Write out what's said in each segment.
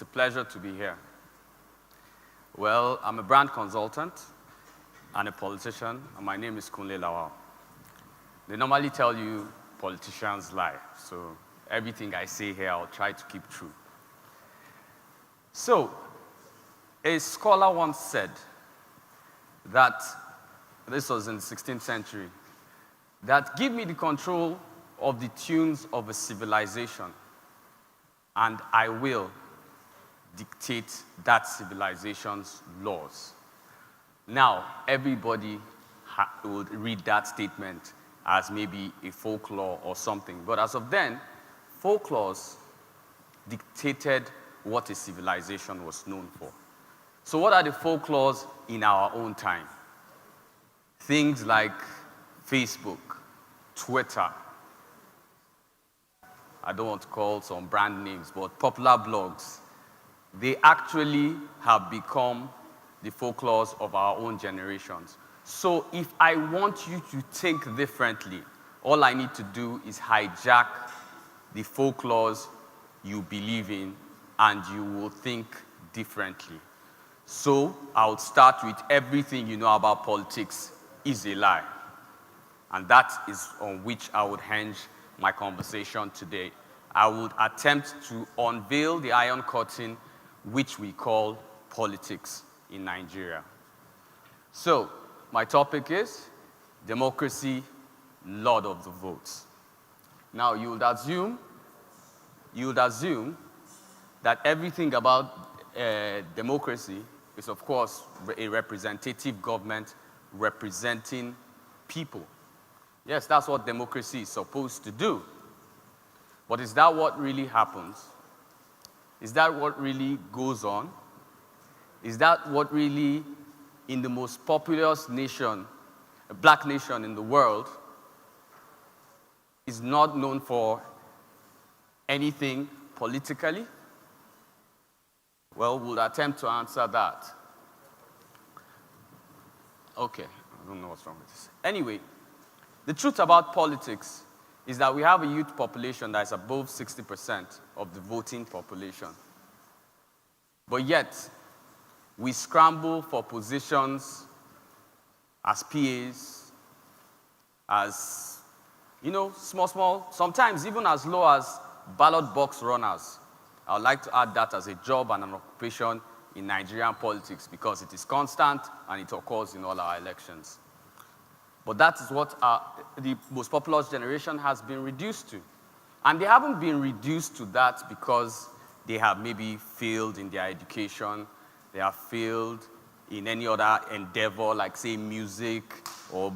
It's a pleasure to be here. Well, I'm a brand consultant and a politician, and my name is Kunle Lawal. They normally tell you politicians lie, so everything I say here, I'll try to keep true. So, a scholar once said that, this was in the 16th century, that give me the control of the tunes of a civilization, and I will dictate that civilization's laws. Now, everybody would read that statement as maybe a folklore or something. But as of then, folklores dictated what a civilization was known for. So what are the folklores in our own time? Things like Facebook, Twitter, I don't want to call some brand names, but popular blogs, they actually have become the folklores of our own generations. So if I want you to think differently, all I need to do is hijack the folklores you believe in, and you will think differently. So I would start with everything you know about politics is a lie. And that is on which I would hinge my conversation today. I would attempt to unveil the iron curtain which we call politics in Nigeria. So, my topic is democracy, Lord of the votes. Now, you would assume that everything about democracy is, of course, a representative government representing people. Yes, that's what democracy is supposed to do. But is that what really happens? Is that what really goes on? Is that what really, in the most populous nation, a black nation in the world, is not known for anything politically? Well, we'll attempt to answer that. Okay, I don't know what's wrong with this. Anyway, the truth about politics is that we have a youth population that is above 60% of the voting population. But yet, we scramble for positions as PAs, as, small, sometimes even as low as ballot box runners. I would like to add that as a job and an occupation in Nigerian politics because it is constant and it occurs in all our elections. But that is what the most populous generation has been reduced to. And they haven't been reduced to that because they have maybe failed in their education, they have failed in any other endeavor like, say, music or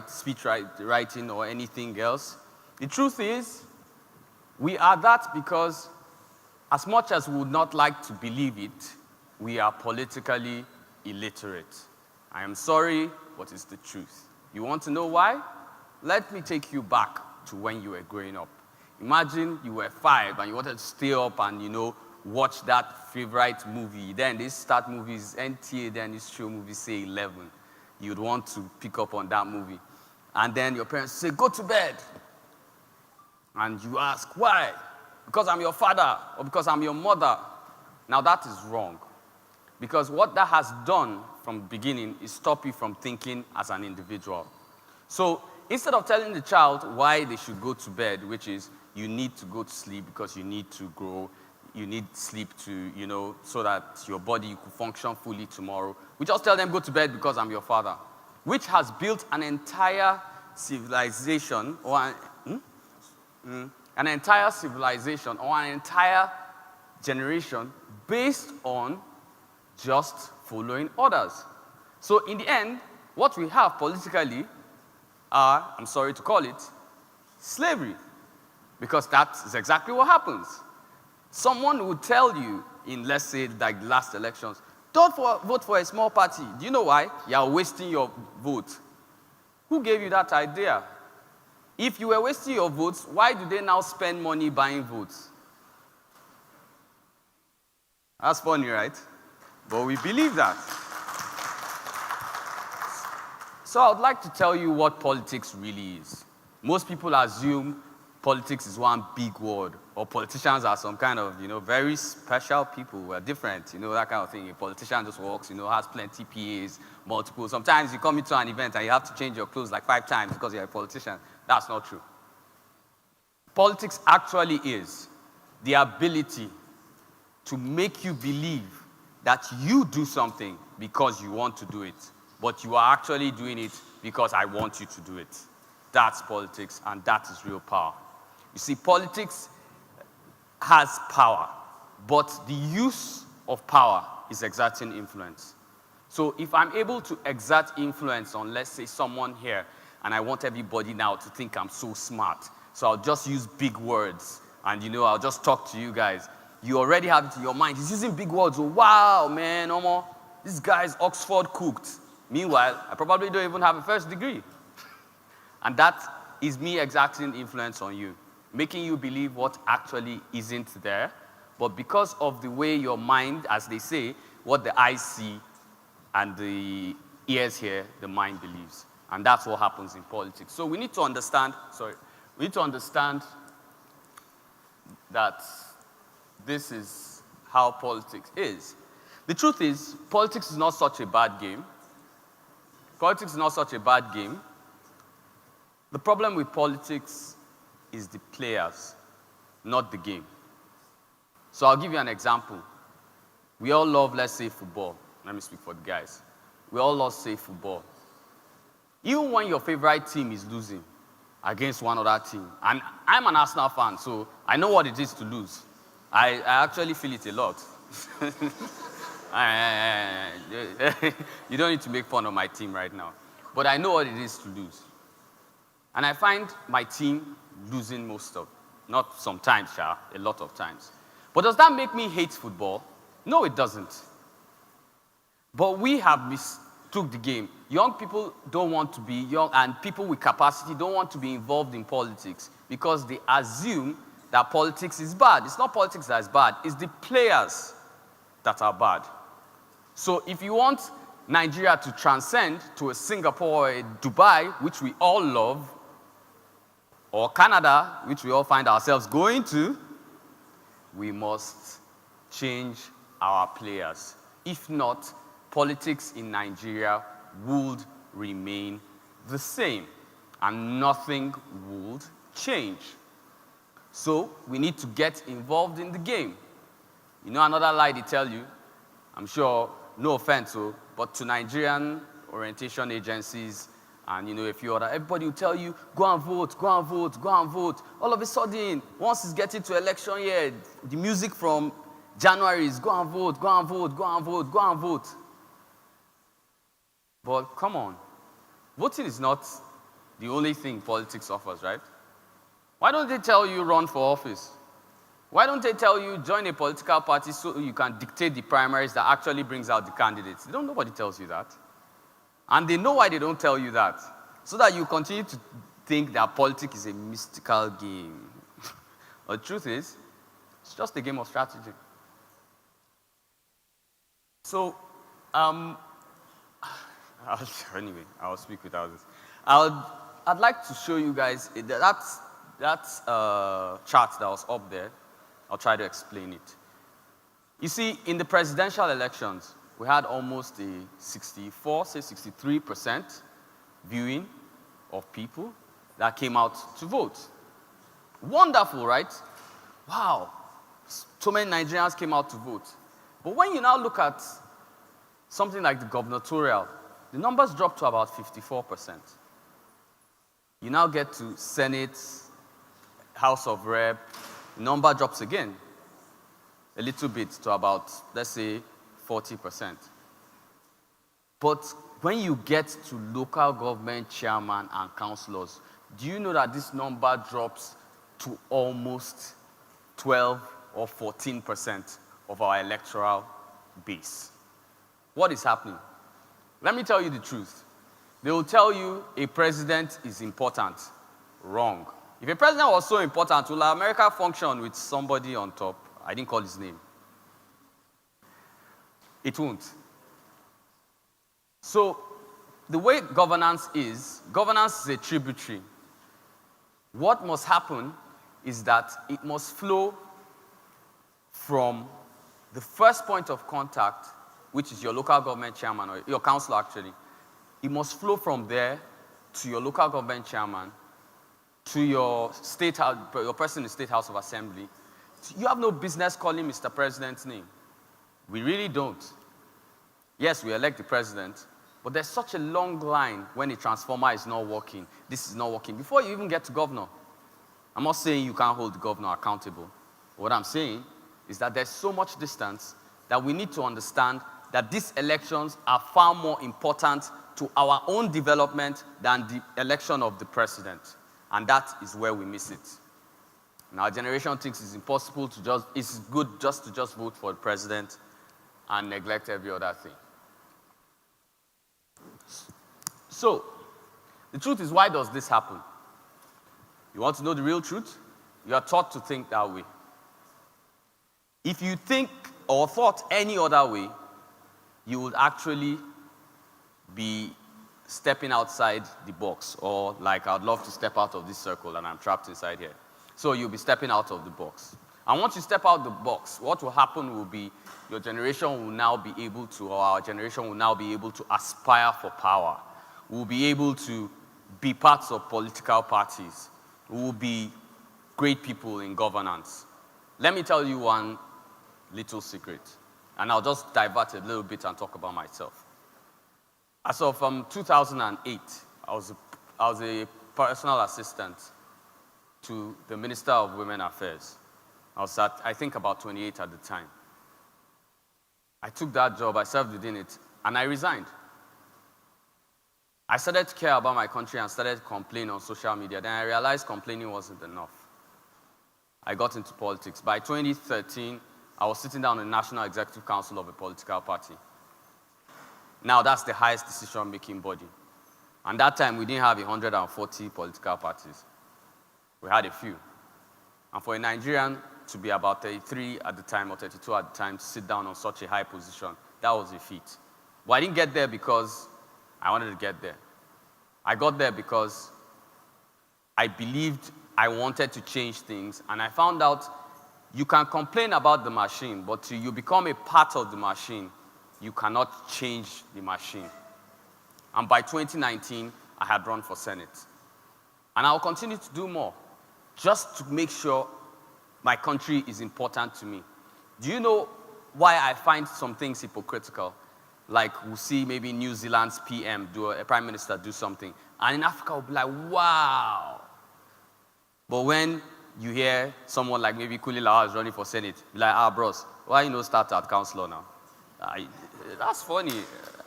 speech writing or anything else. The truth is, we are that because as much as we would not like to believe it, we are politically illiterate. I am sorry, but it's the truth. You want to know why? Let me take you back to when you were growing up. Imagine you were 5 and you wanted to stay up and, watch that favorite movie. Then they start movies, NTA, then this show movies say 11. You'd want to pick up on that movie. And then your parents say, go to bed. And you ask, why? Because I'm your father or because I'm your mother. Now that is wrong. Because what that has done from the beginning is stop you from thinking as an individual. So instead of telling the child why they should go to bed, which is you need to go to sleep because you need to grow, you need sleep to, so that your body could function fully tomorrow, we just tell them go to bed because I'm your father, which has built an entire civilization or an entire civilization or an entire generation based on just following orders. So in the end, what we have politically are, I'm sorry to call it, slavery. Because that is exactly what happens. Someone would tell you in, let's say, like the last elections, don't vote for a small party. Do you know why? You are wasting your vote. Who gave you that idea? If you were wasting your votes, why do they now spend money buying votes? That's funny, right? But we believe that. So I would like to tell you what politics really is. Most people assume politics is one big word or politicians are some kind of, very special people. We're different, that kind of thing. A politician just walks, has plenty PAs, multiple. Sometimes you come into an event and you have to change your clothes like 5 times because you're a politician. That's not true. Politics actually is the ability to make you believe that you do something because you want to do it, but you are actually doing it because I want you to do it. That's politics, and that is real power. You see, politics has power, but the use of power is exerting influence. So if I'm able to exert influence on, let's say, someone here, and I want everybody now to think I'm so smart, so I'll just use big words, and I'll just talk to you guys. You already have it in your mind. He's using big words. Oh, wow, man, Omo, this guy's Oxford cooked. Meanwhile, I probably don't even have a first degree. And that is me exerting influence on you, making you believe what actually isn't there. But because of the way your mind, as they say, what the eyes see and the ears hear, the mind believes. And that's what happens in politics. So we need to understand, that this is how politics is. The truth is, politics is not such a bad game. Politics is not such a bad game. The problem with politics is the players, not the game. So I'll give you an example. We all love, let's say, football. Let me speak for the guys. We all love, say, football. Even when your favorite team is losing against one other team, and I'm an Arsenal fan, so I know what it is to lose. I actually feel it a lot. You don't need to make fun of my team right now. But I know what it is to lose. And I find my team losing most of, not sometimes, a lot of times. But does that make me hate football? No, it doesn't. But we have mistook the game. Young people don't want to be young, and people with capacity don't want to be involved in politics because they assume that politics is bad. It's not politics that is bad. It's the players that are bad. So if you want Nigeria to transcend to a Singapore or a Dubai, which we all love, or Canada, which we all find ourselves going to, we must change our players. If not, politics in Nigeria would remain the same, and nothing would change. So we need to get involved in the game. Another lie they tell you, I'm sure, no offense, but to Nigerian orientation agencies and a few other, everybody will tell you, go and vote, go and vote, go and vote. All of a sudden, once it's getting to election year, the music from January is go and vote, go and vote, go and vote, go and vote. But come on, voting is not the only thing politics offers, right? Why don't they tell you run for office? Why don't they tell you join a political party so you can dictate the primaries that actually brings out the candidates? Nobody tells you that. And they know why they don't tell you that. So that you continue to think that politics is a mystical game. But the truth is, it's just a game of strategy. So, anyway, I'll speak without this. I'd like to show you guys that chart that was up there. I'll try to explain it. You see, in the presidential elections, we had almost a 63% viewing of people that came out to vote. Wonderful, right? Wow, so many Nigerians came out to vote. But when you now look at something like the gubernatorial, the numbers drop to about 54%. You now get to Senate, House of Rep, the number drops again a little bit to about, let's say, 40%. But when you get to local government chairman and councillors, do you know that this number drops to almost 12 or 14% of our electoral base? What is happening? Let me tell you the truth. They will tell you a president is important. Wrong. If a president was so important, will America function with somebody on top? I didn't call his name. It won't. So, the way governance is a tributary. What must happen is that it must flow from the first point of contact, which is your local government chairman, or your councillor actually. It must flow from there to your local government chairman, to your state house, your person in the State House of Assembly. You have no business calling Mr. President's name. We really don't. Yes, we elect the president, but there's such a long line when a transformer is not working, this is not working, before you even get to governor. I'm not saying you can't hold the governor accountable. What I'm saying is that there's so much distance that we need to understand that these elections are far more important to our own development than the election of the president. And that is where we miss it. And our generation thinks it's impossible to it's good just to vote for the president and neglect every other thing. So, the truth is, why does this happen? You want to know the real truth? You are taught to think that way. If you think or thought any other way, you would actually be stepping outside the box, or like, I'd love to step out of this circle and I'm trapped inside here. So you'll be stepping out of the box. And once you step out the box, what will happen will be your generation will now be able to, or our generation will now be able to aspire for power. We'll be able to be parts of political parties. We will be great people in governance. Let me tell you one little secret, and I'll just divert a little bit and talk about myself. As of 2008, I was a personal assistant to the Minister of Women Affairs. I was at, I think, about 28 at the time. I took that job, I served within it, and I resigned. I started to care about my country and started to complain on social media. Then I realized complaining wasn't enough. I got into politics. By 2013, I was sitting down in the National Executive Council of a political party. Now, that's the highest decision-making body. And that time, we didn't have 140 political parties. We had a few. And for a Nigerian to be about 33 at the time, or 32 at the time, to sit down on such a high position, that was a feat. But I didn't get there because I wanted to get there. I got there because I believed I wanted to change things, and I found out you can complain about the machine, but till you become a part of the machine, you cannot change the machine. And by 2019, I had run for Senate. And I'll continue to do more, just to make sure my country is important to me. Do you know why I find some things hypocritical? Like, we'll see maybe New Zealand's PM, a prime minister, do something. And in Africa, we'll be like, wow. But when you hear someone like maybe Kuli Lawal is running for Senate, be like, bros, why you no start at councillor now? That's funny.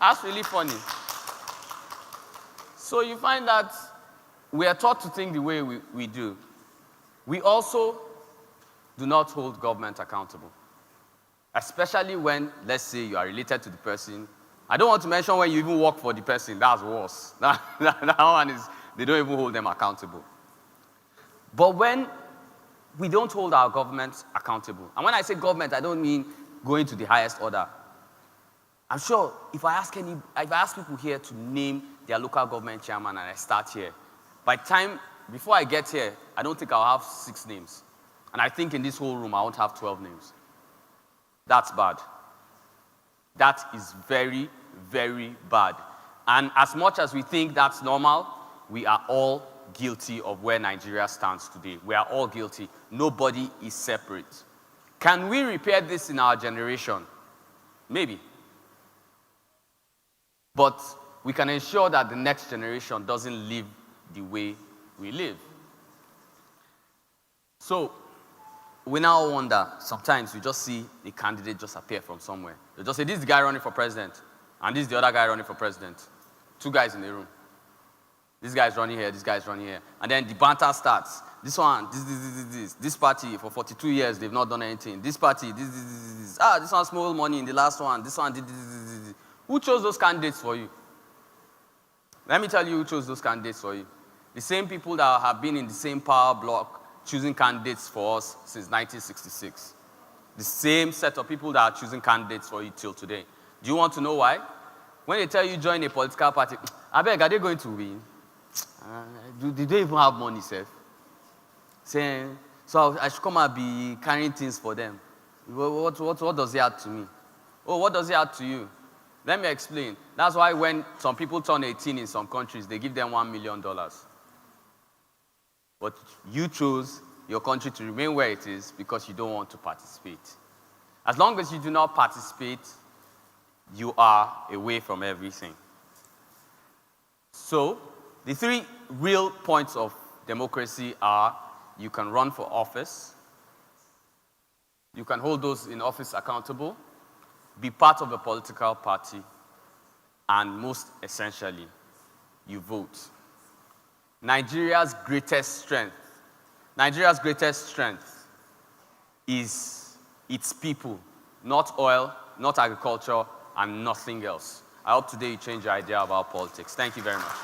That's really funny. So you find that we are taught to think the way we do. We also do not hold government accountable. Especially when, let's say, you are related to the person. I don't want to mention when you even work for the person. That's worse. That one is, they don't even hold them accountable. But when we don't hold our government accountable, and when I say government, I don't mean going to the highest order. I'm sure if I ask people here to name their local government chairman and I start here, before I get here, I don't think I'll have 6 names. And I think in this whole room, I won't have 12 names. That's bad. That is very, very bad. And as much as we think that's normal, we are all guilty of where Nigeria stands today. We are all guilty. Nobody is separate. Can we repair this in our generation? Maybe. But we can ensure that the next generation doesn't live the way we live. So, we now wonder, sometimes we just see a candidate just appear from somewhere. They just say, this is the guy running for president, and this is the other guy running for president. 2 guys in the room. This guy's running here, this guy's running here. And then the banter starts. This one, this party, for 42 years, they've not done anything. This party, this. This one smuggled money in the last one. This one did this. Who chose those candidates for you? Let me tell you who chose those candidates for you. The same people that have been in the same power block choosing candidates for us since 1966. The same set of people that are choosing candidates for you till today. Do you want to know why? When they tell you join a political party, I beg, are they going to win? Do they even have money, sir? So I should come and be carrying things for them. What does it add to me? Oh, what does it add to you? Let me explain. That's why when some people turn 18 in some countries, they give them $1 million. But you chose your country to remain where it is because you don't want to participate. As long as you do not participate, you are away from everything. So, the three real points of democracy are: you can run for office, you can hold those in office accountable, be part of a political party, and most essentially, you vote. Nigeria's greatest strength is its people, not oil, not agriculture, and nothing else. I hope today you change your idea about politics. Thank you very much.